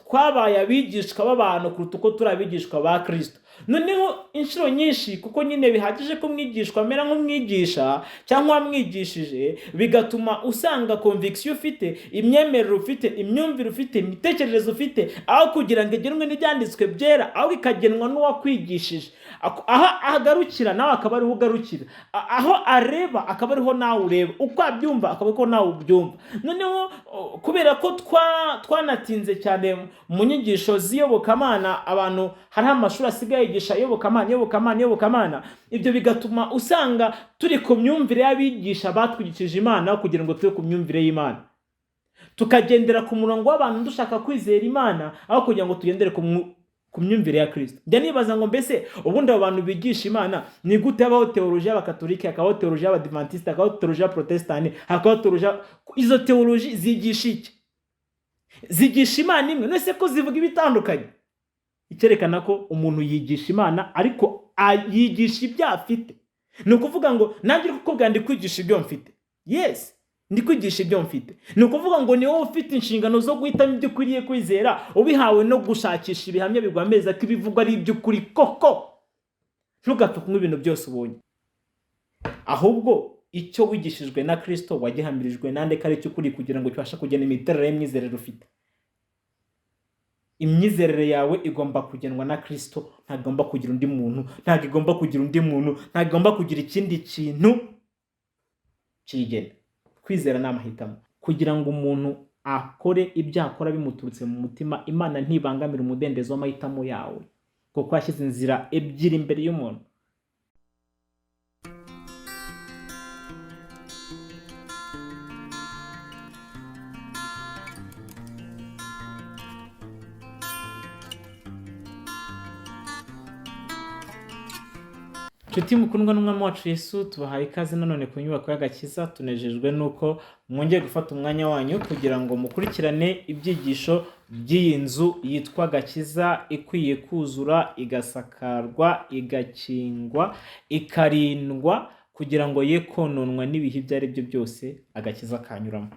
twabaye abigishwa b'abantu kuruta uko turi abigishwa ba Kristo. Noneho inshuro nyinshi kuko nyine bihagije ko mwigishwa amera nk'umwigisha cyangwa wamwigishije, bigatuma usanga conviction ufite, imyemerere ufite, imyumvire ufite, imitekerereze ufite, aho kugira ngo igenwe n'ibyanditswe byera, aho ikagenwa n'uwakwigishije. Aho ahagarukira nawe akaba ariho ugarukira, aho areba akaba ariho nawe ureba, uko abyumva akaba ariko nawe ubyumva. Noneho kubera ko twanatinze cyane mu nyigisho z'iyobokamana, abantu hari amashuri asigaye yigisha iyobokamana, ibyo bigatuma usanga turi ku myumvire y'abigisha batwigishije Imana kugira ngo tube ku myumvire y'Imana, tukagendera ku murongo w'abantu dushaka kwizera Imana aho kugira ngo tugendere ku myumvire ya Kristo. Njya nibaza ngo mbese ubundi abo bantu bigisha Imana ni gute habaho teoloji y'abakatolike, hakabaho teoloji y'abadivantisite, hakabaho teoloji y'abaprotestani, hakabaho teoloji. Izo teoloji zigisha iki? Zigisha Imana imwe, none se ko zivuga ibitandukanye? Icyerekana ko umuntu yigisha Imana ariko yigisha ibyo afite. Ni ukuvuga ngo nanjye kukubwira ndi kwigisha ibyo mfite. Yes, ndi kwigisha ibyo mfite. Ni ukuvuga ngo ni wowe ufite inshingano zo guhitamo ibyo ukwiriye kwizera, ubihawe no gushakisha ibihamya bigwameza ko ibivugwa ari iby'ukuri koko. Ntugapfe kunywa ibintu byose ubonye, ahubwo icyo wigishijwe na Kristo wagihamirijwe nande ko ari cyo ukuri, kugira ngo kibashe kugena imiterere y'imyizerere ufite. Imyizerere yawe igomba kugenwa na Kristo, ntagomba kugira undi muntu, ntagomba kugira ikindi kintu kigena. Kwizera ni amahitamo. Kugira ngo umuntu akore ibyo akora bimuturutse mu mutima, Imana ntibangamira umudendezo w'amahitamo yawe, kuko yashyize inzira ebyiri imbere y'umuntu. Ncuti mukundwa n'umwami wacu Yesu, tubahaye ikaze nanone ku nyubako y'agakiza. Tunejejwe nuko mwongeye gufata umwanya wanyu kugira ngo mukurikirane ibyigisho by'iyi nzu yitwa Gakiza, ikwiye kuzura, igasakarwa, igakingwa, ikarindwa kugira ngo ye kononwa n'ibihe ibyo ari byo byose agakiza kanyuramo.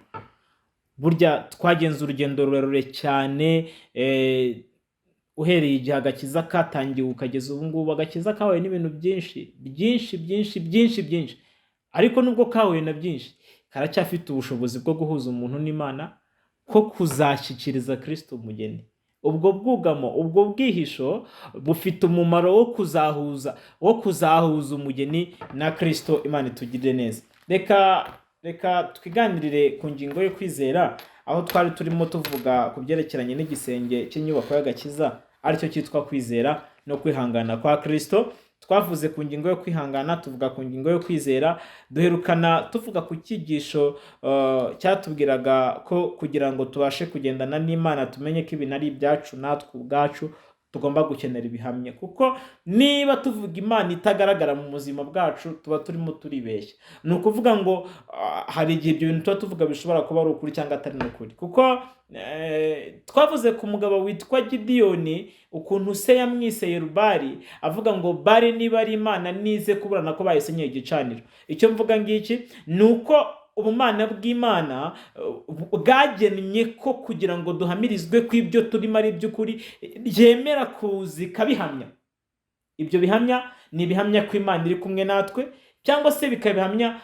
Burya twagenze urugendo rurerure cyane, uhereye igihe agakiza katangiye ukageza ubu ngubu. Agakiza kahuye n'ibintu byinshi, ariko nubwo kahuye na byinshi, karacyafite ubushobozi bwo guhuza umuntu n'Imana, ko kuzashyikiriza Kristo umugeni. Ubwo bwugamo, ubwo bwihisho bufite umumaro wo kuzahuza umugeni na Kristo. Imana itugirire neza. Reka twiganirire ku ngingo yo kwizera, aho twari turimo tuvuga ku byerekeranye n'igisenge cy'inyubako y'agakiza, aricyo cyitwa kwizera no kwihangana kwa Kristo. Twavuze ku ngingo yo kwihangana, tuvuga ku ngingo yo kwizera, duherukana tuvuga ku cyigisho cyatubwiraga ko kugira ngo tubashe kugendana n'Imana, tumenye ko ibintu ari ibyacu natwe ubwacu, tugomba gukenera ibihamya. Kuko niba tuvuga Imana itagaragara mu buzima bwacu, tuba turimo turibeshya. Ni ukuvuga ngo hari igihe ibyo bintu tuba tuvuga bishobora kuba ari ukuri cyangwa atari n'ukuri. Kuko twavuze ku mugabo witwa Gideyoni, ukuntu se yamwise Yerubali, avuga ngo Bali niba ari Imana nize kuburana ko bayisenyeye igicaniro. Icyo mvuga ngiki ni uko ubumana bw'Imana bwagennye ko kugira ngo duhamirizwe ko ibyo turimo ari iby'ukuri, ryemera kuzika bihamya. Ibyo bihamya ni ibihamya ko Imana iri kumwe natwe, cyangwa se bikabihamya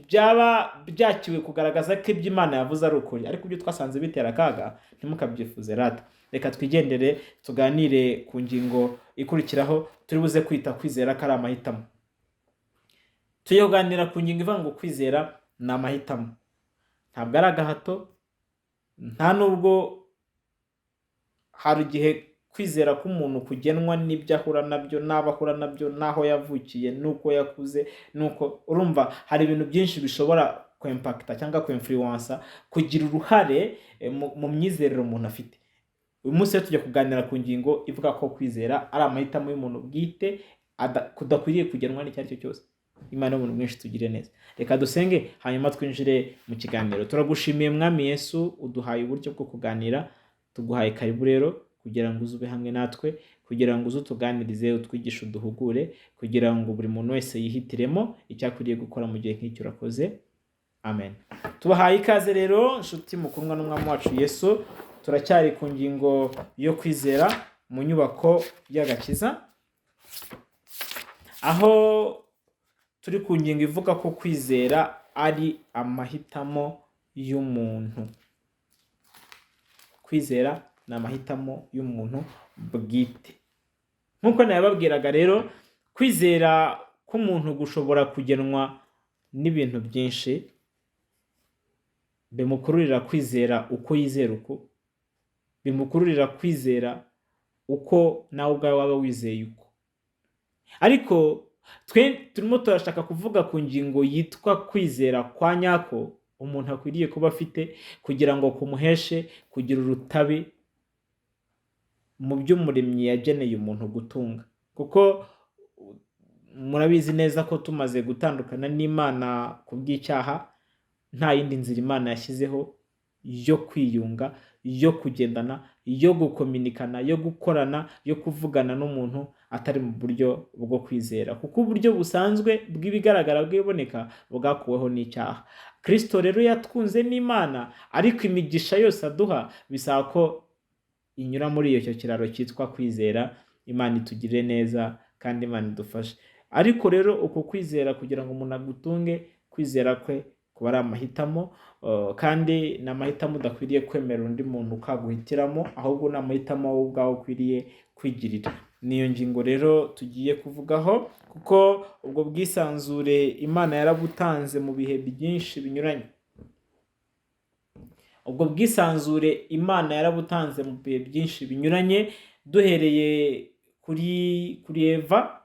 byaba byakiwe kugaragaza ko ibyo Imana yavuze ari ukuri. Ariko ibyo twasanze bitera akaga, ntimukabyifuze rata. Reka twigendere tuganire ku ngingo ikurikiraho, turi buze kwita kwizera ko ari amahitamo. Tugiye kuganira ku ngingo ivuga ngo kwizera ni amahitamo. Ntabwo ari agahato, nta nubwo hari igihe kwizera k'umuntu kugenwa n'ibyo ahura nabyo, n'abo ahura nabyo, n'aho yavukiye, n'uko yakuze, n'uko urumva hari ibintu byinshi bishobora kwempakita cyangwa kwinfluensa, kugira uruhare mu myizerere umuntu afite. Uyu munsi tujya kuganira ku ngingo ivuga ko kwizera ari amahitamo y'umuntu bwite, kudakwiriye kugenwa n'icyo ari cyo cyose. Imana y'umuntu mwinshi tugire neza. Reka dusenge hanyuma twinjire mu kiganiro. Turagushimiye Mwami Yesu, uduhaye uburyo bwo kuganira, tuguhaye karibu rero kugira ngo uzube hamwe natwe, kugira ngo uzutuganirize, utwigishe, uduhugure, kugira ngo buri muntu wese yihitiremo icyo akwiriye gukora mu gihe nk'icyo urakoze. Amen. Tubahaye ikaze rero nshuti mukundwa n'umwami wacu Yesu, turacyari ku ngingo yo kwizera mu nyubako y'agakiza, aho turi ku ngingo ivuga ko kwizera ari amahitamo y'umuntu. Kwizera ni amahitamo y'umuntu bwite. Nk'uko nababwiraga rero, kwizera k'umuntu gushobora kugenwa n'ibintu byinshi bimukururira kwizera uko yizera uko, bimukururira kwizera uko nawe ubwawe waba wizeye uko. Ariko twe turimo turashaka kuvuga ku ngingo yitwa kwizera kwa nyako umuntu akwiriye kuba afite kugira ngo kumuheshe kugira urutabe mu by'umuremyi yageneye umuntu gutunga. Kuko murabizi neza ko tumaze gutandukana n'Imana ku bw'icyaha, nta yindi nzira Imana yashyizeho yo kwiyunga, yo kugendana, yo gukominikana, yo gukorana, yo kuvugana n'umuntu atari mu buryo bwo kwizera. Kuko uburyo busanzwe bw'ibigaragara bwiboneka bwakuweho n'icyaha. Kristo rero yatwunze n'Imana, ariko imigisha yose aduha bisaba ko inyura muri icyo kiraro cyitwa kwizera. Imana itugirire neza kandi Imana idufashe. Ariko rero uko kwizera kugira ngo umuntu agutunge, kwizera kwe kuba ari amahitamo, kandi ni amahitamo udakwiriye kwemera undi muntu ukaguhitiramo, ahubwo ni amahitamo wowe ubwawe ukwiriye kwigirira. Niyo ngingo rero tugiye kuvugaho, kuko ubwo bwisanzure Imana yarabutanze mu bihe byinshi binyuranye. Ubwo bwisanzure Imana yarabutanze mu bihe byinshi binyuranye, duhereye kuri Eva,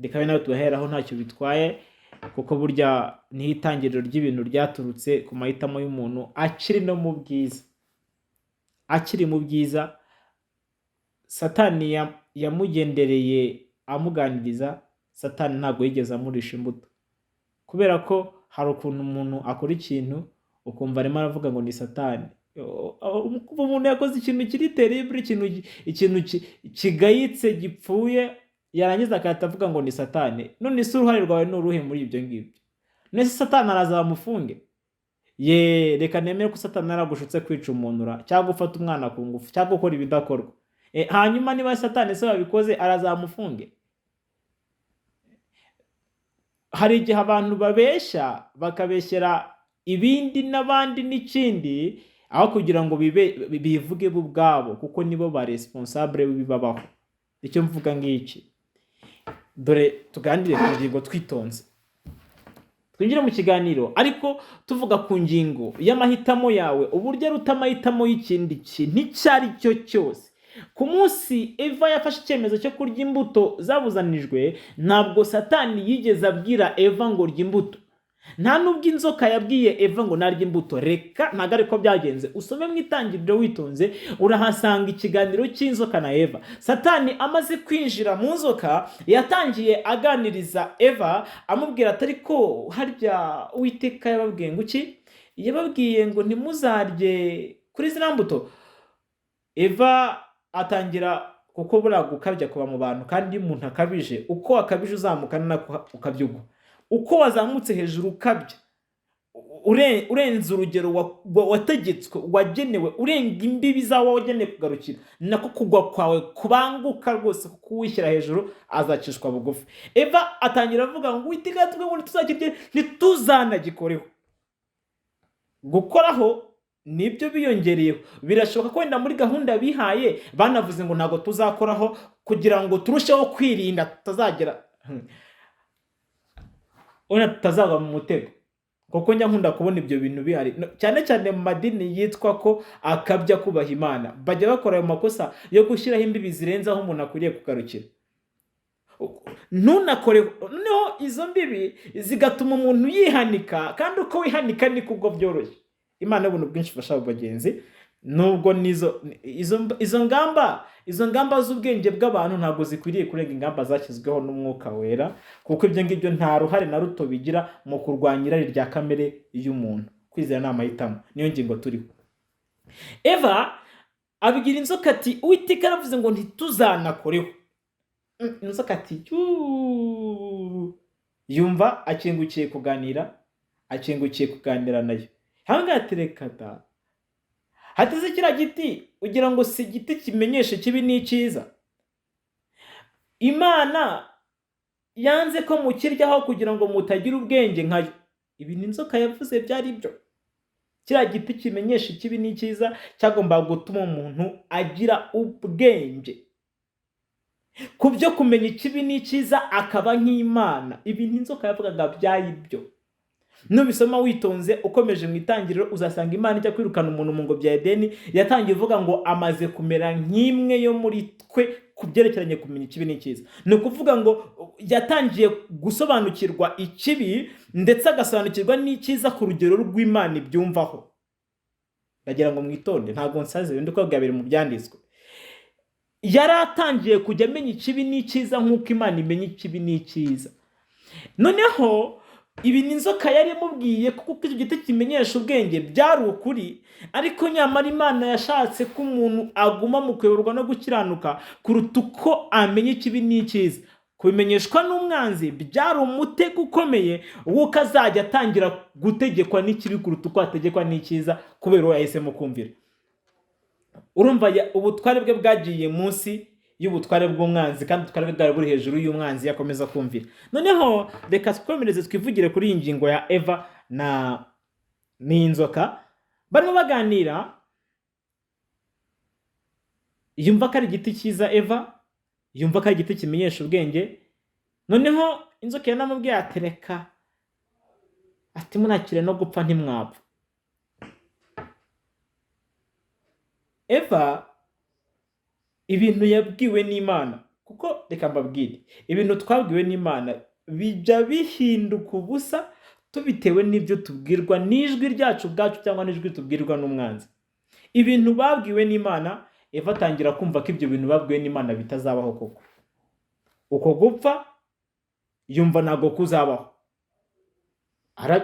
reka nawe tugaheraho ntacyo bitwaye, kuko burya niho itangiriro ry'ibintu ryaturutse ku mahitamo y'umuntu akiri no mu bwiza. Akiri mu bwiza, Satani yamugendereye amuganiriza. Satani ntabwo yigeze amurisha imbuto, kubera ko hari ukuntu umuntu akora ikintu ukumva arimo aravuga ngo ni Satani. Umuntu yakoze ikintu kiri terrible, ikintu kigayitse gipfuye, yarangiza akahita avuga ngo ni Satani. None se uruhare rwawe ni uruhe muri ibyo ngibyo? Nese Satani araza bamufunge? Reka nemere ko Satani aragushutse kwica umuntu cyangwa gufata umwana ku ngufu cyangwa gukora ibidakorwa. Hanyuma niba Satani se wabikoze arazamufunge? Hari igihe abantu babeshya, bakabeshyera ibindi n'abandi n'ikindi, aho kugira ngo bivuge bo ubwabo, kuko nibo ba responsable bibabaho. Icyo mvuga ngiki, dore tuganire ku ngingo twitonze, twinjire mu kiganiro ariko tuvuga ku ngingo y'amahitamo yawe, uburyo aruta amahitamo y'ikindi kintu icyo ari cyo cyose. Ku munsi Eva yafashe icyemezo cyo kurya imbuto zabuzanijwe, ntabwo Satani yigeze abwira Eva ngo rya imbuto. Nta nubwo inzoka yabwiye Eva ngo narya imbuto. Reka, ntabwo ariko byagenze. Usome mu itangiriro witonze, urahasanga ikiganiro cy'inzoka na Eva. Satani amaze kwinjira mu nzoka, yatangiye aganiriza Eva amubwira ati ariko harya Uwiteka yababwiye ngo iki? Yababwiye ngo ntimuzarye kuri ziriya mbuto. Eva atangira, kuko buriya gukabya kuba mu bantu, kandi iyo umuntu akabije, uko akabije uzamuka nako ukabyugwa. Uko wazamutse hejuru ukabya, urenze urugero wategetswe, wagenewe, urenga imbibi zawo wagenewe kugarukira, nako kugwa kwawe kubanguka rwose, kuko uwishyira hejuru azacishwa bugufi. Eva atangira avuga ngo Uwiteka yatubwiye ngo ntituzakirye, ntituzanagikoreho. Gukoraho nibyo biyongereyeho. Birashoboka ko wenda muri gahunda bihaye banavuze ngo ntabwo tuzakoraho kugira ngo turusheho kwirinda tutazagera tutazagwa mu mutego. Kuko njya nkunda kubona ibyo bintu bihari, cyane cyane mu madini yitwa ko akabya kubaha Imana, bajya bakora ayo makosa yo gushyiraho imbibi zirenze aho umuntu akwiriye kugarukira. Ntunakore, noneho izo mbibi zigatuma umuntu yihanika, kandi uko wihanika niko ubwo byoroshye. Imana y'ubuntu bwinshi ifasha abo bagenzi. Nubwo izo ngamba z'ubwenge bw'abantu ntabwo zikwiriye kurenga ingamba zashyizweho n'Umwuka Wera, kuko ibyo ngibyo nta ruhare na ruto bigira mu kurwanya irari rya kamere y'umuntu. Kwizera ni amahitamo, niyo ngingo turiho. Eva abwira inzoka ati Uwiteka yaravuze ngo ntituzanakoreho. Inzoka ati yumva akingukiye kuganira nayo. Hanga yatereka da, hateze kiriya giti ugira ngo si igiti kimenyesha ikibi n'icyiza. Imana yanze ko mukiryaho kugira ngo mutagira ubwenge nkayo. Ibi ni inzoka yavuze byari byo. Kiriya giti kimenyesha ikibi n'icyiza cyagombaga gutuma umuntu agira ubwenge ku byo kumenya ikibi n'icyiza akaba nk'Imana. Ibi ni inzoka yavugaga byari byo. Nubisoma witonze ukomeje mu itangiriro uzasanga Imana ijya kwirukana umuntu mu ngobyi ya Edeni yatangiye ivuga ngo amaze kumera nk'imwe yo muri twe ku byerekeranye kumenya ikibi n'icyiza. Ni ukuvuga ngo yatangiye gusobanukirwa ikibi ndetse agasobanukirwa n'icyiza ku rugero rw'Imana ibyumvaho. Ndagira ngo mwitonde ntabwo nsaze ndi kubabwira biri mu byanditswe. Yari atangiye kujya amenya ikibi n'icyiza nk'uko Imana imenya ikibi n'icyiza. Noneho ibi ni inzoka yari imubwiye kuko icyo giti kimenyesha ubwenge byari ukuri, ariko nyamara Imana yashatse ko umuntu aguma mu kuyoborwa no gukiranuka kuruta uko amenya ikibi n'icyiza. Kubimenyeshwa n'umwanzi byari umutego ukomeye w'uko azajya atangira gutegekwa n'ikibi kuruta uko ategekwa n'icyiza kubera uwo yahisemo kumvira. Urumva ubutware bwe bwagiye munsi y'ubutware bw'umwanzi kandi ubutware bwe bwari buri hejuru y'umwanzi yakomeza kumvira. Noneho reka twikomereze twivugire kuri iyi ngingo ya Eva n'inzoka. Barimo baganira, yumva ko ari igiti cyiza Eva, yumva ko ari igiti kimenyesha ubwenge. Noneho inzoka yanamubwiye ati reka, ati munakire no gupfa ntimwapfa. Eva ibintu yabwiwe n'Imana, kuko reka mbabwire ibintu twabwiwe n'Imana bijya bihinduka ubusa tubitewe n'ibyo tubwirwa n'ijwi ryacu ubwacu cyangwa n'ijwi tubwirwa n'umwanzi. Ibintu babwiwe n'Imana, Eva atangira kumva ko ibyo bintu babwiwe n'Imana bitazabaho koko. Uko gupfa yumva ntabwo kuzabaho,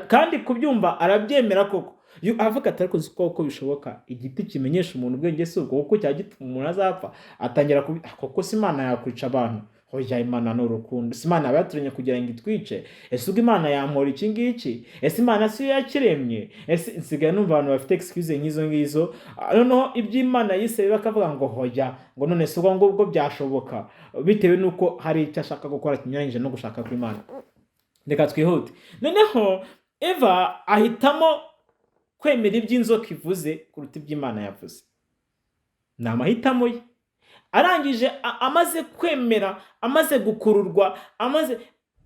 kandi kubyumva arabyemera koko. Avuga ati ariko uko bishoboka igiti kimenyesha umuntu ubwenge si ubwo kuko cyagituma umuntu azapfa. Atangira koko si Imana yakwica abantu. Hoya Imana ni urukundo. Si Imana yabaturanye kugira ngo itwice. Ese ubwo Imana yampora iki ngiki? Ese Imana si yo yakiremye? Ese nsigaye numva abantu bafite excuse nk'izo ngizo. Noneho iby'Imana yise bakavuga ngo hoya ngo none se ubwo ngubwo byashoboka bitewe nuko hari icyo ashaka gukora kinyuranyije no gushaka kw'Imana. Reka twihute. Noneho Eva ahitamo kwemera iby'inzoka ivuze kuruta iby'Imana yavuze. Ni amahitamo ye. Arangije amaze kwemera, amaze gukururwa, amaze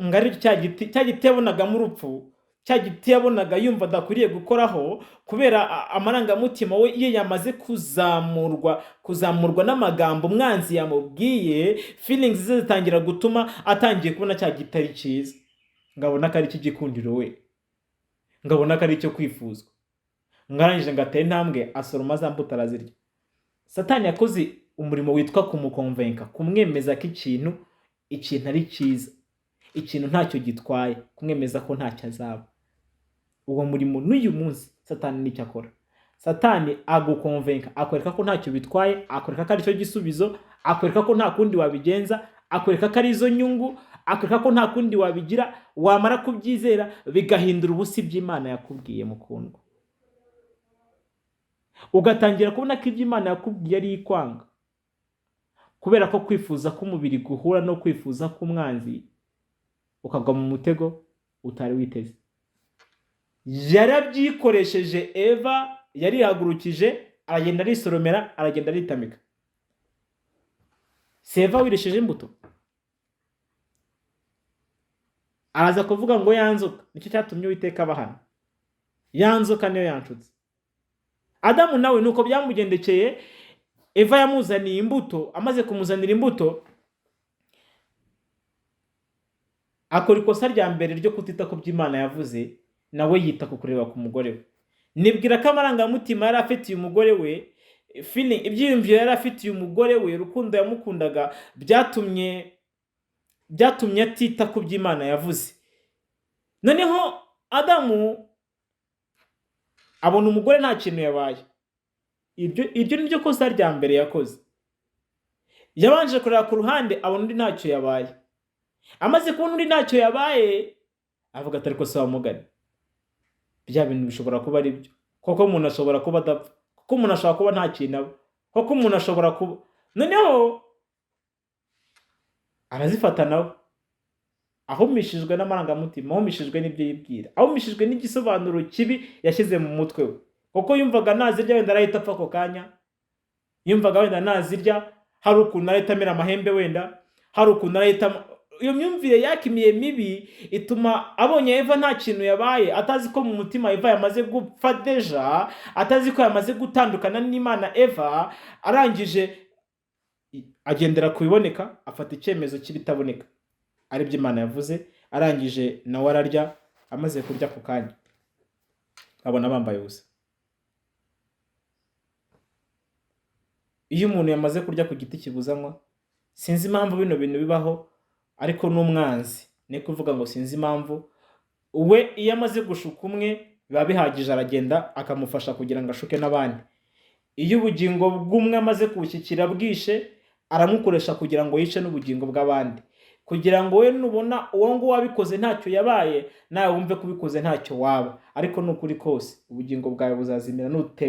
ngari cya giti yabonagamo urupfu, cya giti yabonaga yumva adakwiriye gukoraho kubera amarangamutima we ye yamaze kuzamurwa n'amagambo umwanzi yamubwiye. Feelings ze zitangira gutuma atangiye kubona cya giti ari cyiza, ngabona ko ari cy'igikundiro we, ngabona ko ari cyo kwifuzwa. Ngarangije ngatera intambwe asoroma za mbuto arazirya. Satani yakoze umurimo witwa kumukonvenka, kumwemeza ko ikintu ari cyiza, ikintu ntacyo gitwaye, kumwemeza ko ntacyo azaba. Uwo murimo n'uyu munsi Satani nicyo akora. Satani agukonvenka, akwereka ko ntacyo bitwaye, akwereka ko ari cyo gisubizo, akwereka ko nta kundi wabigenza, akwereka ko ari izo nyungu, akwereka ko nta kundi wabigira. Wamara kubyizera bigahindura ubusa iby'Imana yakubwiye mukundwa. Ugatangira kubona ko iby'Imana yakubwiye ari ikwanga kubera ko kwifuza k'umubiri guhura no kwifuza k'umwanzi, ukagwa mu mutego utari witeze. Yarabyikoresheje. Eva yarihagurukije, aragenda arisoromera, aragenda aritamika. Si Eva wiresheje imbuto. Araza kuvuga ngo yanzoka nicyo cyatumye Uwiteka abahana. Yanzoka niyo yanshutse. Adamu nawe nuko byamugendekeye. Eva yamuzaniye imbuto, amaze kumuzanira imbuto akora ikosa rya mbere ryo kutita ku by'Imana yavuze, nawe yita ku kureba ku mugore we. Nibwira ko amarangamutima yari afitiye umugore we, ibyiyumviro yari afitiye umugore we, urukundo yamukundaga byatumye atita ku by'Imana yavuze. Noneho Adamu abona umugore nta kintu yabaye. Iryo ni ryo kosa rya mbere yakoze. Yabanje kureba ku ruhande abona undi ntacyo yabaye. Amaze kubona undi ntacyo yabaye avuga ati ariko se wamugani, bya bintu bishobora kuba ari byo koko, umuntu ashobora kuba adapfa, kuko umuntu ashobora kuba nta kintu aba, kuko umuntu ashobora kuba, noneho arazifata nawe ahumishijwe n'amarangamutima, ahumishijwe n'ibyo yibwira, ahumishijwe n'igisobanuro kibi yashyize mu mutwe we, kuko yumvaga nazirya wenda arahita apfa ako kanya, yumvaga wenda nazirya hari ukuntu arahita amera amahembe, wenda hari ukuntu arahita, iyo myumvire yakimiye mibi ituma abonye Eva nta kintu yabaye, atazi ko mu mutima Eva yamaze gupfa deja, atazi ko yamaze gutandukana n'Imana Eva, arangije agendera ku biboneka, afata icyemezo cy'ibitaboneka ari byo Imana yavuze, arangije nawe ararya, amaze kurya ku kanya abona bambaye ubusa. Iyo umuntu yamaze kurya ku giti kibuzanywa, sinzi impamvu bino bintu bibaho, ariko n'umwanzi ni kuvuga ngo sinzi impamvu, we iyo amaze gushuka umwe biba bihagije, aragenda akamufasha kugira ngo ashuke n'abandi. Iyo ubugingo bw'umwe amaze kubushyikira bwishe, aramukoresha kugira ngo yice n'ubugingo bw'abandi, kugira ngo we nubona uwo nguwo wabikoze ntacyo yabaye, nawe wumve ko ubikoze ntacyo waba. Ariko n'ukuri kose ubugingo bwawe buzazimira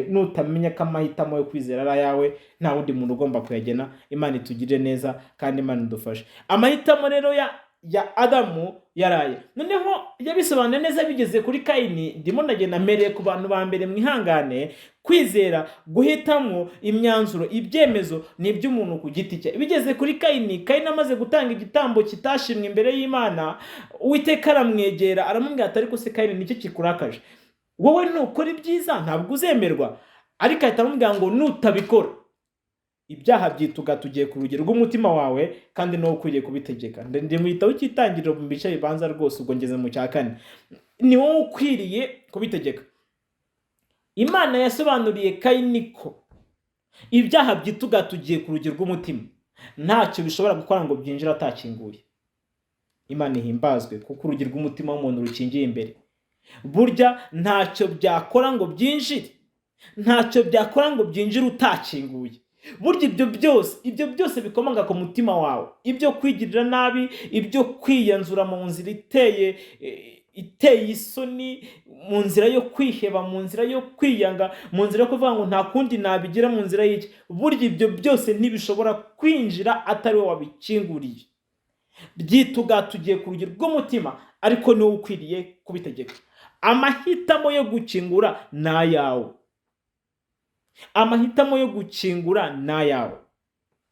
nutamenya ko amahitamo yo kwizera ari ayawe, nta wundi muntu ugomba kuyagena. Imana itugirire neza kandi Imana idufashe. Amahitamo rero ya Adamu yaraye, noneho yabisobanuye neza bigeze kuri Kayini. Ndimo ndagenda mpereye ku bantu ba mbere, mwihangane. Kwizera, guhitamo, imyanzuro, ibyemezo ni iby'umuntu ku giti cye. Bigeze kuri Kayini, Kayini amaze gutanga igitambo kitashimwe imbere y'Imana, Uwiteka aramwegera aramubwira ati ariko se Kayini, nicyo kikurakaje? Wowe nukora ibyiza ntabwo uzemerwa. Ariko ahita amubwira ngo nutabikora ibyaha byituga tugiye ku rugero rw'umutima wawe, kandi nawe ukwiriye kubitegeka. Ndi mu gitabo cy'itangiriro mu bice bibanza rwose, ubwo ngeze mu cya 4. Ni wowe ukwiriye kubitegeka. Imana yasobanuriye Kayini ko ibyaha byituga tugiye ku rugero rw'umutima ntacyo bishobora gukora ngo byinjire atakinguye. Imana ihimbazwe, kuko urugero rw'umutima w'umuntu rukingiye imbere. Burya ntacyo byakora ngo byinjire, ntacyo byakora ngo byinjire utakinguye. Burya ibyo byose bikomanga ku mutima wawe, ibyo kwigirira nabi, ibyo kwiyanzura mu nzira iteye isoni, mu nzira yo kwiheba, mu nzira yo kwiyanga, mu nzira yo kuvuga ngo nta kundi nabigira, mu nzira y'iki. Burya ibyo byose ntibishobora kwinjira atari wowe wabikinguriye. Byituga tugiye ku rugero rw'umutima, ariko niwe ukwiriye kubitegeka. Amahitamo yo gukingura ni ayawe. Amahitamo yo gukingura ni ayawe.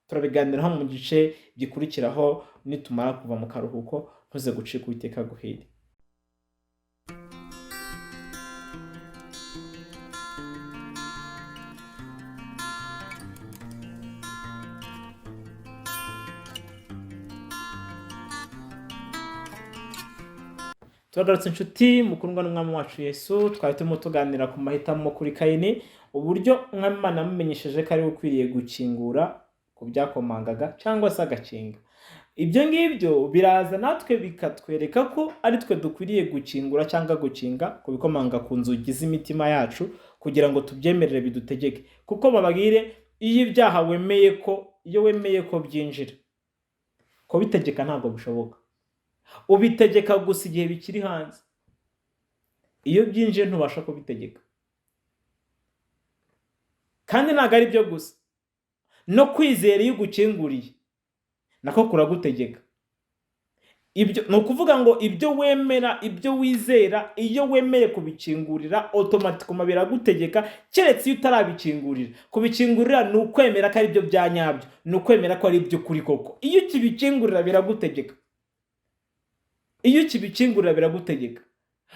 Turabiganiraho mu gice gikurikiraho nitumara kuva mu karuhuko. Ntuze gucika Uwiteka guhire. Turagarutse Ncuti, mukundwa n'umwami wacu Yesu. Twari turimo tuganira ku mahitamo kuri Kayini, uburyo Imana yamumenyesheje ko ari ukwiriye gukingura ku byakomangaga cyangwa se agakinga. Ibyo ngibyo biraza natwe bikatwereka ko ari twe dukwiriye gukingura cyangwa gukinga ku bikomanga ku nzugi z'imitima yacu, kugira ngo tubyemerere bidutegeke. Kuko babagire, iyo ibyaha wemeye ko byinjira, ko bitegeka ntabwo bishoboka. Ubitegeka gusa igihe bikiri hanze. Iyo byinjiye ntubasha kubitegeka. Kandi ntabwo ari byo gusa, no kwizera iyo ugukinguriye nako kuragutegeka. Ibyo ni ukuvuga ngo ibyo wemera, ibyo wizera, iyo wemeye kubikingurira automatically biragutegeka, keretse iyo utarabikingurira. Kubikingurira ni ukwemera ko ari byo bya nyabyo, ni ukwemera ko ari byo kuri koko. Iyo ukibikingurira biragutegeka. Iyo ukibikingurira biragutegeka.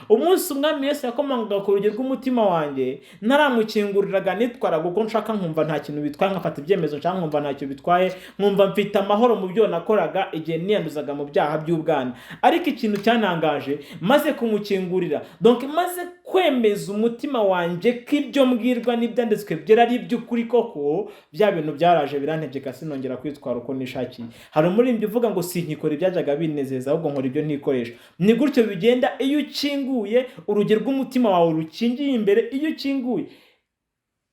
Umunsi umwami Yesu yakomangaga ku rugero rw'umutima wanjye, naramukinguriraga nitwaraga uko nshaka, nkumva nta kintu bitwaye, nkafata ibyemezo cyangwa nkumva ntacyo bitwaye, nkumva mfite amahoro mu byo nakoraga igihe niyanduzaga mu byaha by'ubwana. Ariko ikintu cyanangaje, maze kumukingurira, donc maze kwemeza umutima wanjye ko ibyo mbwirwa n'ibyanditswe byera ari iby'ukuri koko, bya bintu byaraje birantegeka, sinongera kwitwara uko nishakiye. Hari umuririmbyi uvuga ngo sinkikora ibyajyaga binezeza, ahubwo nkora ibyo ntikoresha. Ni gutyo bigenda iyo ukinguye, urugero rw'umutima wawe rukingiye imbere. Iyo ukinguye,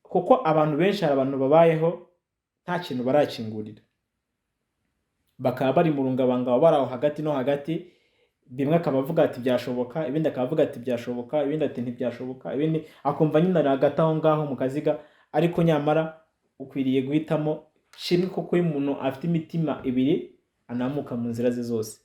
kuko abantu benshi, hari abantu babayeho nta kintu barakingurira, bakaba bari mu rungabanga, bari aho hagati no hagati. Bimwe akaba avuga ati byashoboka, ibindi akaba avuga ati byashoboka, ibindi ati ntibyashoboka, ibindi akumva nyine ari hagati aho ngaho mu kaziga. ariko nyamara ukwiriye guhitamo shimwe koko iyo umuntu afite imitima ibiri anamuka mu nzira ze zose.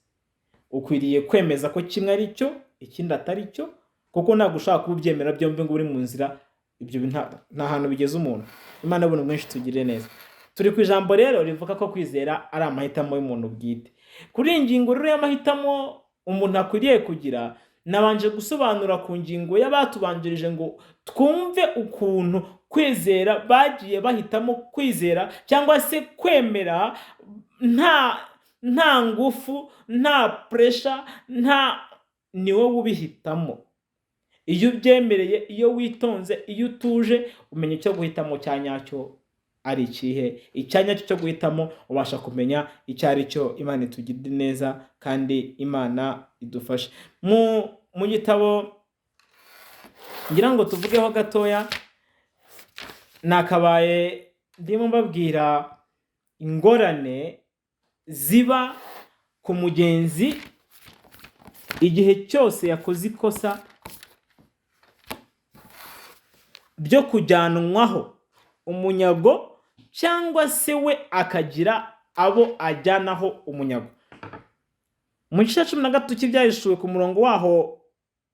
Ukwiriye kwemeza ko kimwe ari cyo ikindi atari cyo, kuko ntabwo ushaka kubyemera byombi ngo uri mu nzira, ibyo nta hantu bigeze umuntu. Imana y'ubuntu bwinshi tugirire neza. Turi ku ijambo rero rivuga ko kwizera ari amahitamo y'umuntu bwite. Kuri iyi ngingo rero y'amahitamo umuntu akwiriye kugira, nabanje gusobanura ku ngingo y'abatubanjirije ngo twumve ukuntu kwizera bagiye bahitamo kwizera cyangwa se kwemera nta ngufu, nta pressure, ni wowe ubihitamo. Iyo ubyemereye, iyo witonze, iyo utuje, umenya icyo guhitamo cya nyacyo ari ikihe. Icyanya cyo guhitamo ubasha kumenya icyo ari cyo. Imana itugirire neza kandi Imana idufashe. Mu gitabo ngira ngo tuvugeho gatoya, nakabaye ndimo mbabwira ingorane ziba ku mugenzi igihe cyose yakoze ikosa byo kujyanwaho umunyago cyangwa se we akagira abo ajyanaho umunyago. Mu gice 13 cy'ibyahishuwe ku murongo waho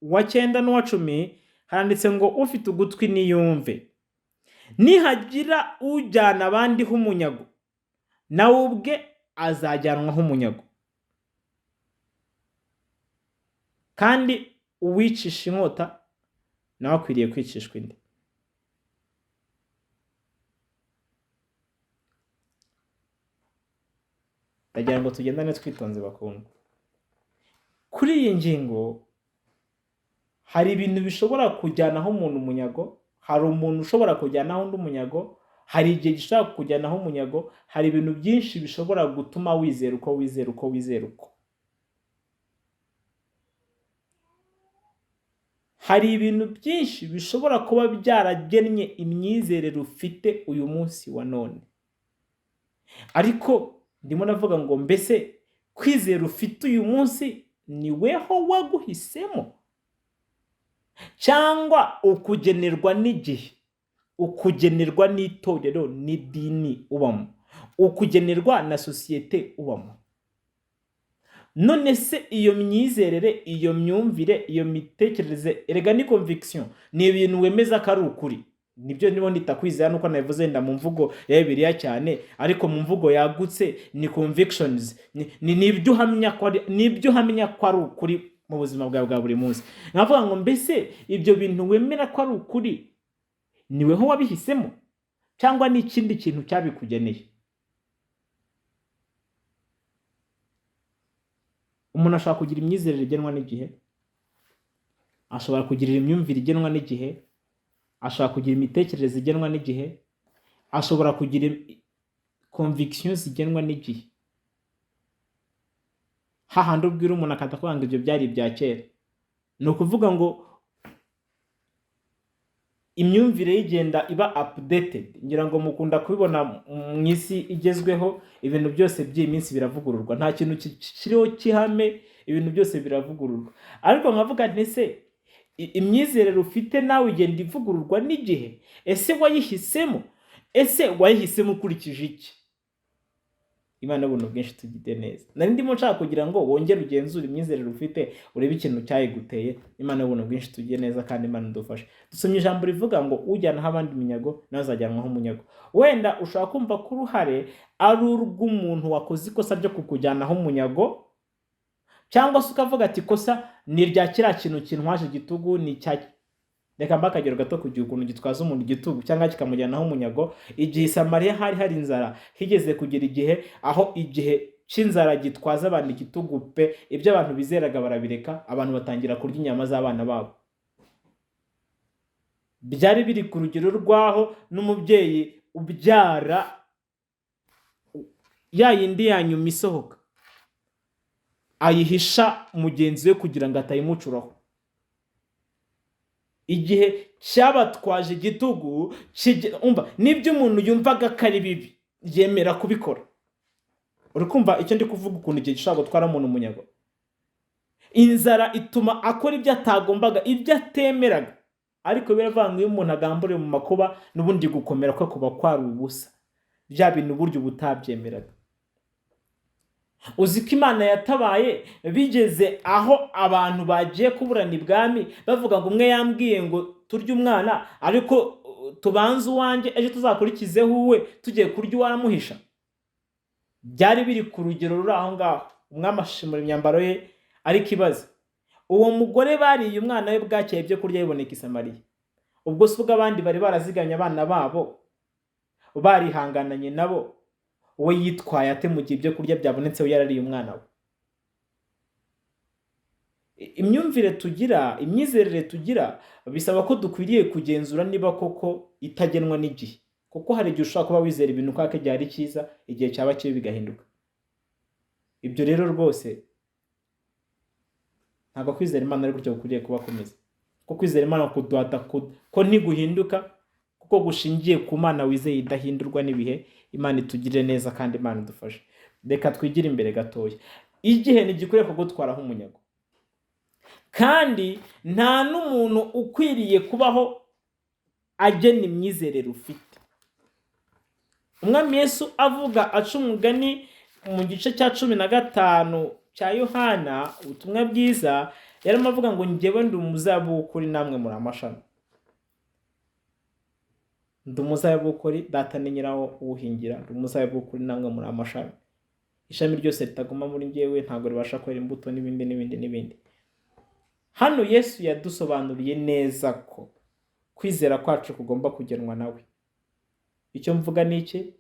wa 9 n'uwa 10 handitse ngo ufite ugutwi niyumve. Nihagira ujyana abandi h'umunyago, nawe ubwe azajyanwaho umunyago. Kandi uwicisha inkota nawe akwiriye kwicishwa indi. Ndagira ngo tugendane twitonze bakundwa. Kuri iyi ngingo hari ibintu bishobora kujyanaho umuntu umunyago, hari umuntu ushobora kujyanaho undi umunyago, hari igihe gishobora kujyanaho umunyago, hari ibintu byinshi bishobora gutuma wizera uko. Hari ibintu byinshi bishobora kuba byaragennye imyizerere ufite uyu munsi wa none. Ariko ndimo navuga ngo mbese kwizera ufite uyu munsi ni weho waguhisemo, cyangwa ukugenerwa n'igihe, ukugenerwa n'itorero n'idini ubamo, ukugenerwa na sosiyete ubamo? None se iyo myizerere, iyo myumvire, iyo mitekerereze, erega ni conviction, ni ibintu wemeza ko ari ukuri. Nibyo nibo ndita kwizera, nuko nabivuze nda mu mvugo ya Bibiliya cyane, ariko mu mvugo yagutse ni convictions, ni ibyo uhamya ko ari ukuri mu buzima bwawe bwa buri munsi. Navuga ngo mbese ibyo bintu wemera ko ari ukuri ni weho wabihisemo cyangwa ni ikindi kintu cyabikugeneye? Umuntu ashobora kugira imyizerere igenwa n'igihe, ashobora kugira imyumvire igenwa n'igihe, ashobora kugira imitekerereze igenwa n'igihe, ashobora kugira convictions igenwa n'igihe. Hahandi ubwira umuntu akatakuvuga ngo ibyo byari ibya kera. Ni ukuvuga ngo imyumvire y'igenda iba updated. Ngira ngo mukunda kubibona mu isi igezweho, ibintu byose by'iyi minsi biravugururwa, nta kintu kiriho kihame, ibintu byose biravugururwa. Ariko nkavuga nti se imyizerere ufite nawe igenda ivugururwa n'igihe? Ese wayihisemo? Ese wayihisemo ukurikije iki? Imana y'ubuntu bwinshi tugirire neza. Nari ndimo nshaka kugira ngo wongere ugenzure imyizerere ufite, urebe ikintu cyayiguteye. Imana y'ubuntu bwinshi tugirire neza kandi Imana idufashe. Dusomye ijambo rivuga ngo ujyana abandi iminyago nawe azajyanwaho umunyago. Wenda ushaka kumva ko uruhare ari urw'umuntu wakoze ikosa ryo kukujyanaho umunyago, cyangwa se ukavuga ati kosa ni rya kiriya kintu kintwaje igitugu, ni cya, reka mbakagero gato kugira ukuntu gitwaza umuntu igitugu cyangwa kikamujyanaho umunyago. Igihe Samariya hari inzara, higeze kugira igihe aho igihe cy'inzara gitwaza abantu igitugu pe, ibyo abantu bizeraga barabireka, abantu batangira kurya inyama z'abana babo. Byari biri ku rugero rwaho n'umubyeyi ubyara ya yindi yanyuma isohoka ayihisha mugenzi we kugira ngo atayimucuraho. Igihe cyabatwaje igitugu, nibyo umuntu yumvaga ko ari bibi yemera kubikora. Uri kumva icyo ndi kuvuga, ukuntu igihe gishobora gutwara umuntu umunyago. Inzara ituma akora ibyo atagombaga, ibyo atemeraga. ariko biravanga iyo umuntu agamburiye mu makuba n'ubundi gukomera ko kuba kwari ubusa, bya bintu buryo butabyemeraga. Uzi ko Imana yatabaye bigeze aho abantu bagiye kuburana ibwami bavuga ngo umwe yambwiye ngo turye umwana ariko tubanze uwanjye ejo tuzakurikizeho uwe tugiye kurya uwaramuhisha. Byari biri ku rugero ruri aho ngaho, umwami ashimura imyambaro ye ariko ibaze uwo mugore bariye umwana we bwakeye ibyo kurya biboneka i Samariya. Ubwo si ubwo abandi bari baraziganye abana babo barihangananye nabo, we yitwaye ate mu gihe ibyo kurya byabonetse we yarariye umwana we? Imyumvire tugira, imyizerere tugira bisaba ko dukwiriye kugenzura niba koko itagenwa n'igihe, kuko hari igihe ushobora kuba wizera ibintu kwako igihe ari cyiza, igihe cyaba kibi bigahinduka. Ibyo rero rwose ntabwo kwizera Imana ari gutyo gukwiriye kuba kumeze, kuko kwizera Imana kuduhata ko ntiguhinduka, kuko gushingiye ku Mana wizeye idahindurwa n'ibihe. Imana itugirire neza kandi Imana idufashe. Reka twigire imbere gatoya. Igihe ntigikwiriye kugutwaraho umunyago, kandi nta n'umuntu ukwiriye kubaho agena imyizerere ufite. Umwami Yesu avuga aca umugani mu gice cya 15 cya Yohana, ubutumwa bwiza, yarimo avuga ngo njyewe ndi umuzabibu w'ukuri namwe muri amashami. Ndi umuzabibu w'ukuri, data ni nyirawo uwuhingira. Ndi umuzabibu w'ukuri namwe muri amashami. Ishami ryose ritaguma muri njyewe ntabwo ribasha kwera imbuto n'ibindi n'ibindi n'ibindi. Hano Yesu yadusobanuriye neza ko kwizera kwacu kugomba kugenwa nawe. Icyo mvuga ni iki?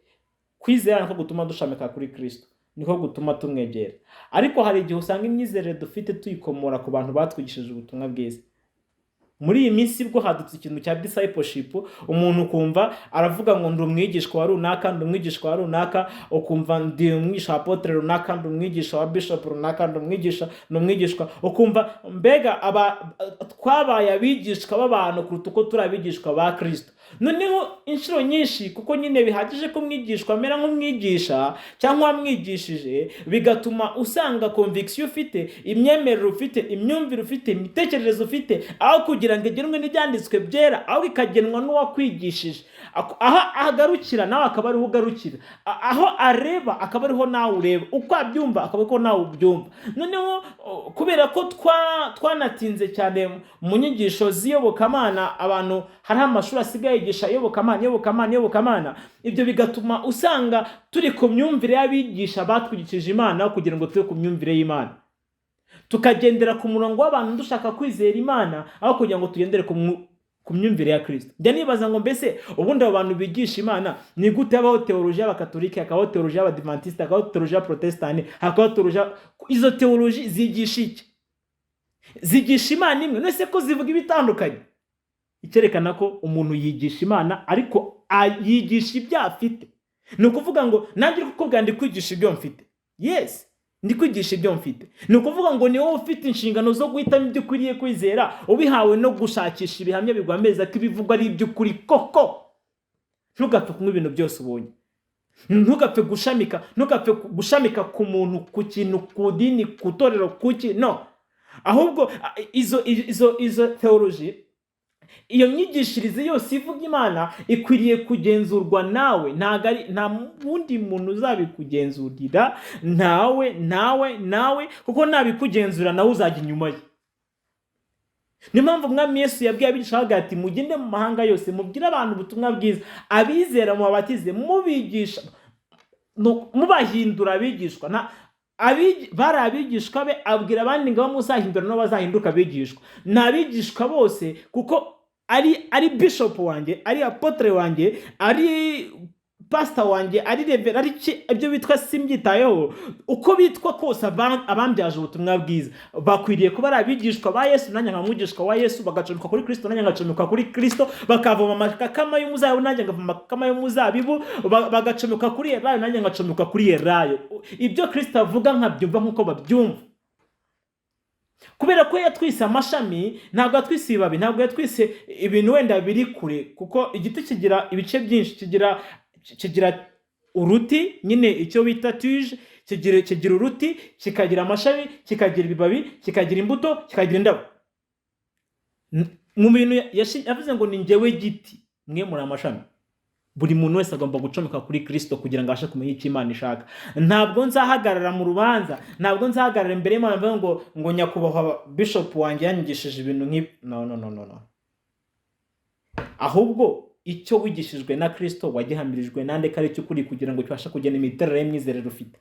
Kwizera niko gutuma dushamika kuri Kristo, niko gutuma tumwegera. Ariko hari igihe usanga imyizerere dufite tuyikomora ku bantu batwigishije ubutumwa bwiza. Muri iyi minsi bwo hadutse ikintu cya discipleship, umuntu kumva aravuga ngo ndi umwigishwa wa runaka, ndi umwigishwa wa runaka, ukumva ndi umwigisha wa apotre runaka, ndi umwigisha wa bishop runaka, ndi umwigishwa, ukumva mbega twabaye abigishwa b'abantu kuruta uko turi abigishwa ba Kristo. Noneho inshuro nyinshi, kuko nyine bihagije ko mwigishwa amera nk'umwigisha cyangwa wamwigishije, bigatuma usanga conviction ufite, imyemerere ufite, imyumvire ufite, imitekerereze ufite, aho kugira ngo igenwe n'ibyanditswe byera, aho ikagenwa n'uwakwigishije. Aho agarukira nawe akaba ariho ugarukira, aho areba akaba ariho nawe ureba, uko abyumva akaba ariko nawe ubyumva. Noneho kubera ko twanatinze cyane mu nyigisho z'iyobokamana, abantu hari amashuri asigaye yigisha iyobokamana, ibyo bigatuma usanga turi ku myumvire y'abigisha batwigishije Imana kugira ngo tube ku myumvire y'Imana. Tukagendera ku murongo w'abantu dushaka kwizera Imana aho kugira ngo tugendere ku myumvire ya Kristo. Njya nibaza ngo mbese ubundi abo bantu bigisha Imana ni gute habaho teoloji y'abakatolike, hakabaho teoloji y'abadivantisite, hakabaho teoloji y'abaprotestani, hakabaho teoloji. Izo teoloji zigisha iki? Zigisha Imana imwe, nese ko zivuga ibitandukanye? Icyerekana ko umuntu yigisha Imana ariko yigisha ibyo afite. Ni ukuvuga ngo nanjye kukubwira ndi kwigisha ibyo mfite. Yes, ndi kwigisha ibyo mfite. Ni ukuvuga ngo ni wowe ufite inshingano zo guhitamo ibyo ukwiriye kwizera, ubihawe no gushakisha ibihamya bigwameza ko ibivugwa ari iby'ukuri koko. Ntugapfe kumwe ibintu byose ubonye. Ntugapfe gushamika ku muntu, ku kintu, ku dini, ku torero, kuki no. Ahubwo izo theology, iyo myigishirize yose ivuga Imana ikwiriye kugenzurwa nawe. Nta wundi muntu uzabikugenzurira, nawe, kuko nabikugenzura nawe uzajya inyuma ye. Niyo mpamvu Umwami Yesu yabwiye abigisha ati mugende mu mahanga yose mubwire abantu ubutumwa bwiza, abizera mubabatize, mubigisha, mubahindura abigishwa. Bari abigishwa be, abwira abandi ngo muzahindura no bazahinduka abigishwa. Ni abigishwa bose, kuko ari bishop wanjye, ari apotre wanjye, ari pastor wanjye, ari reverend, ari ibyo bitwa simbyitayeho. Uko bitwa kose abambyaje ubutumwa bwiza bakwiriye kuba ari abigishwa ba Yesu, nanjye nkamwigishwa wa Yesu, bagacomeka kuri Kristo, nanjye ngacomeka kuri Kristo, bakavoma amakakama y'umuzabibu, nanjye ngavoma amakakama y'umuzabibu, bagacomeka kuri Elayo, nanjye ngacomeka kuri Elayo. Ibyo Kristo avuga nkabyumva nk'uko babyumva. Kubera ko yatwise amashami, ntabwo yatwise ibibabi, ntabwo yatwise ibintu wenda biri kure, kuko igiti kigira ibice byinshi. Kigira uruti, nyine icyo bita tuje, kigira uruti, kikagira amashami, kikagira ibibabi, kikagira imbuto, kikagira indabo. mu bintu yavuze ngo ni njyewe giti, mwe muri amashami. Buri muntu wese agomba gucomeka kuri Kristo kugira ngo abashe kumenya icyo Imana ishaka. Ntabwo nzahagarara mu rubanza, ntabwo nzahagarara imbere y'Imana mvuga ngo nyakubahwa bishop wanjye yanyigishije ibintu nk'ibi. No. Ahubwo icyo wigishijwe na Kristo wagihamirijwe nande kari cyo kuri kugira ngo kibashe kugena imiterere y'imyizerere ufite.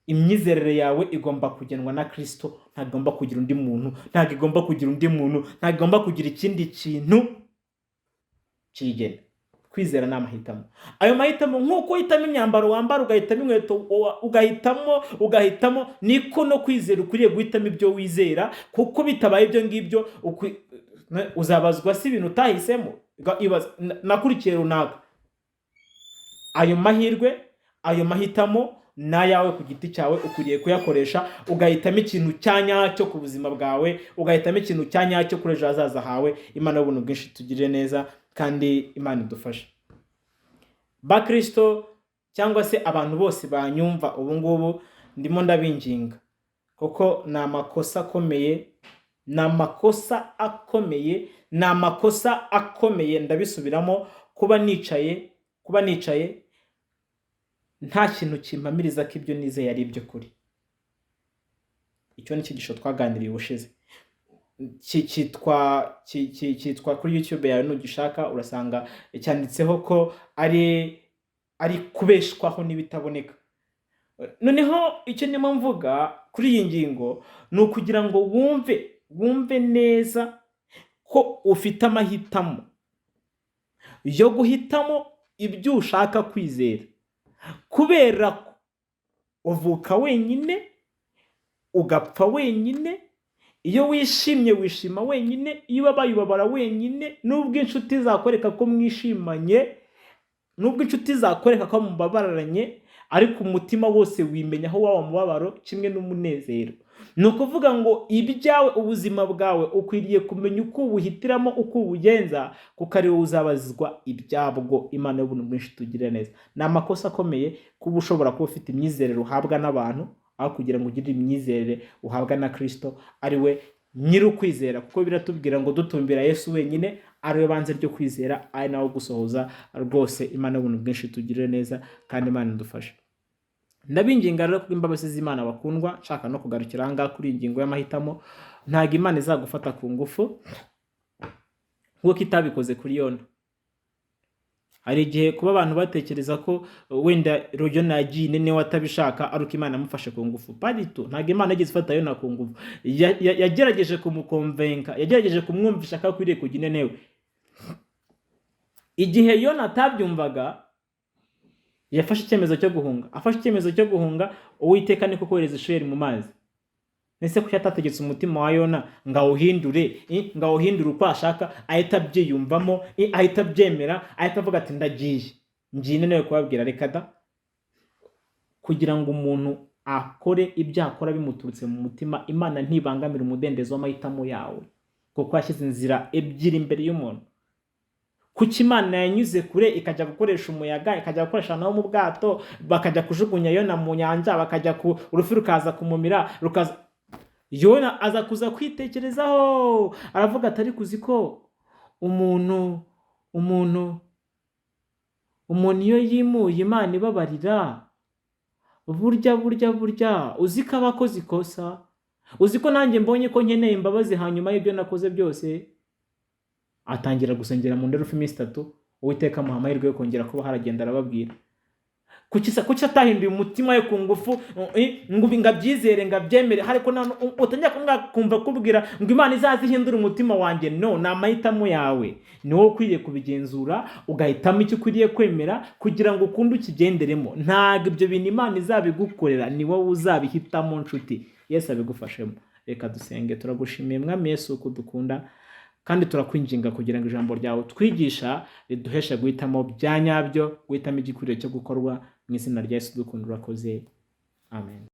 Imyizerere yawe igomba kugenwa na Kristo, ntagomba kugira undi muntu, ntagomba kugira ikindi kintu kigena. Kwizera ni amahitamo. Ayo mahitamo nk'uko uhitamo imyambaro wambara, ugahitamo inkweto ugahitamo, niko no kwizera ukwiriye guhitamo ibyo wizera, kuko bitabaye ibyo ngibyo uzabazwa si ibintu utahisemo. Nakurikiye runaka. Ayo mahirwe, ayo mahitamo nayawe ku giti cyawe ukwiriye kuyakoresha, ugahitamo ikintu cyanyacyo ku buzima bwawe, ugahitamo ikintu cyanyacyo kuri ejo hazaza hawe. Imana y'ubuntu bwinshi tugirire neza kandi Imana idufashe. Ba Kristo cyangwa se abantu bose banyumva ubu ngubu ndimo ndabinginga, kuko ni amakosa akomeye, ndabisubiramo, kuba nicaye nta kintu kimpamiriza ko ibyo nizeye ari ibyo kuri. Icyo ni icyigisho twaganiriye ubushize, cyitwa kuri YouTube yawe, nugishaka urasanga cyanditseho ko ari kubeshwaho n'ibitaboneka. Noneho icyo ndimo mvuga kuri iyi ngingo ni ukugira ngo wumve neza ko ufite amahitamo yo guhitamo ibyo ushaka kwizera, kubera ko uvuka wenyine, ugapfa wenyine. Iyo wishimye wishima wenyine, iyo ubabaye ubabara wenyine. Nubwo inshuti zakwereka ko mwishimanye, nubwo inshuti zakwereka ko mubabaranye, ariko umutima wose wimenya aho waba mubabaro kimwe n'umunezero. Ni ukuvuga ngo ibyawe, ubuzima bwawe ukwiriye kumenya uko ubuhitiramo, uko ubugenza, kuko ari wowe uzabazwa ibyabwo. Imana y'ubuntu bwinshi tugirire neza. Ni amakosa akomeye kuba ushobora kuba ufite imyizerere uhabwa n'abantu, aho kugira ngo ugire imyizerere uhabwa na Kristo, ari we nyiri ukwizera, kuko biratubwira ngo dutumbira Yesu wenyine, ari we banze ryo kwizera, ari nawe gusohoza rwose. Imana y'ubuntu bwinshi tugirire neza kandi Imana idufashe. Ndabinginga rero kubw'imbabazi z'Imana bakundwa, nshaka no kugarukira aha kuri iyi ngingo y'amahitamo. Ntabwo Imana izagufata ku ngufu nk'uko itabikoze kuri Yona. Hari igihe kuba abantu batekereza ko wenda rojo nagiye nene watabishaka aruko Imana amufashe ku ngufu. Parito, ntabwo Imana yagize ifata Yona ku ngufu. Yagerageje kumukonvenka, yagerageje kumwumvisha ko akwiriye kujya inenewe. Igihe Yona atabyumvaga, yafashe icyemezo cyo guhunga. Afashe icyemezo cyo guhunga, Uwiteka niko kohereza ishuheri mu mazi. Nese ko yatategetse umutima wa Yona ngawuhindure uko ashaka, ahita abyiyumvamo, ahita abyemera, ahita avuga ati ngiye nenewe kubabwira. Reka da, kugira ngo umuntu akore ibyo akora bimuturutse mu mutima, Imana ntibangamira umudendezo w'amahitamo yawe, kuko yashyize inzira ebyiri imbere y'umuntu. Kuki Imana yanyuze kure ikajya gukoresha umuyaga, ikajya gukoresha nawo mu bwato, bakajya kujugunya Yona mu nyanja, bakajya ku urufi rukaza kumumira, Yona aza kuza kwitekerezaho, aravuga ati ariko uzi ko umuntu iyo yimuye Imana ibabarira, burya uzi ko abakoze ikosa, uzi ko nanjye mbonye ko nkeneye imbabazi hanyuma y'ibyo nakoze byose. Atangira gusengera mu nderufu iminsi 3, Uwiteka amuha amahirwe yo kongera kuba haragenda arababwira. Kuki atahinduye umutima we ku ngufu ngo ngabyizere ngabyemere, ariko utangira kumva kubwira ngo Imana izazihindura umutima wanjye. No, ni amahitamo yawe, ni wowe ukwiriye kubigenzura, ugahitamo icyo ukwiriye kwemera kugira ngo ukunde ukigenderemo. Ntabwo ibyo bintu Imana izabigukorera, ni wowe uzabihitamo nshuti. Yesu abigufashemo. Reka dusenge. Turagushimiye Mwami Yesu ko dukunda, kandi turakwinginga kugira ngo ijambo ryawe twigisha riduheshe guhitamo byanyabyo, guhitamo igikwiriye cyo gukorwa. Mu izina rya Yesu dukunda, urakoze. Amen.